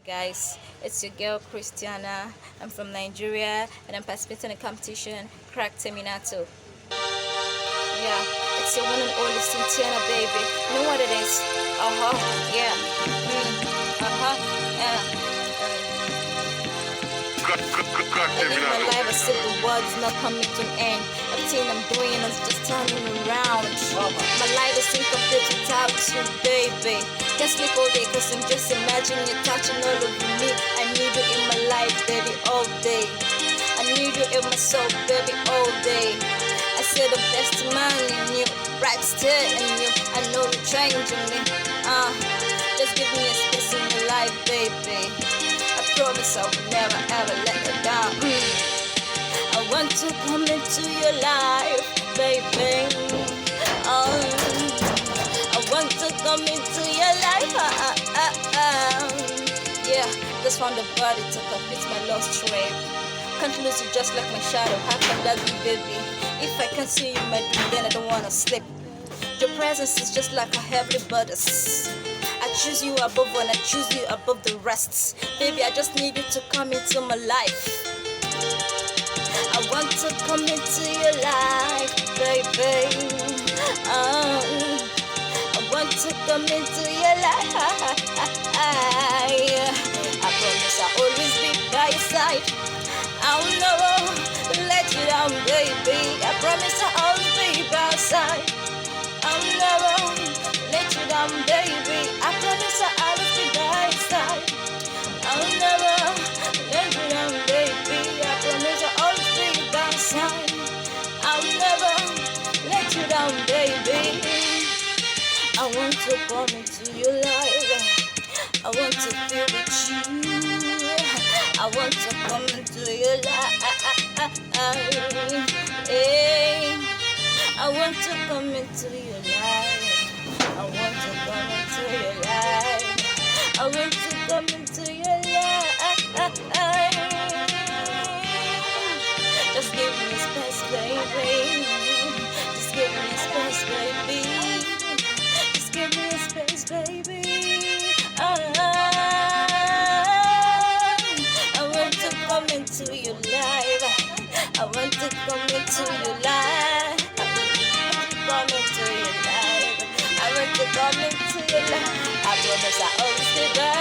Guys, it's your girl Christiana. I'm from Nigeria and I'm participating in a competition, Krak Teminato. Yeah, it's your one and only Christiana, baby. You know what it is? Yeah. Yeah. I live my life as if the world is not coming to an end. Everything I'm doing is just turning around. My life is incomplete without you, baby. Can't sleep all day cause I'm just imagining you touching all over me. I need you in my life, baby, all day. I need you in my soul, baby, all day. I say the best man in you, right still in you. I know you're changing me. Just give me a space in your life, baby. I promise I will never ever let you down. I want to come into your life, baby. I want to come into your life. Yeah, just found the body to complete my lost trip. Can't lose you just like my shadow. How can that be, baby? If I can't see you, my dream, then I don't wanna sleep. Your presence is just like a heavenly bodice. I choose you above one, I choose you above the rest. Baby, I just need you to come into my life. I want to come into your life, baby. I want to come into your life. I promise I'll always be by your side. I'll never let you down, baby. I promise I'll always be by your side. I'll never let you down, baby. I promise I'll always be by your side. I'll never let you down, baby. I promise I'll always be by your side. I'll never let you down, baby. I want to come into your life. I want to be with you. I want to come into your life. Hey. I want to come into your life. I want to come into your life. I want to come into your life. Just give me space, baby. Just give me space, baby. Just give me space, baby. I want to come into your life. I want to come into your life. Come into your life. I want to come into your life. I promise I always stay by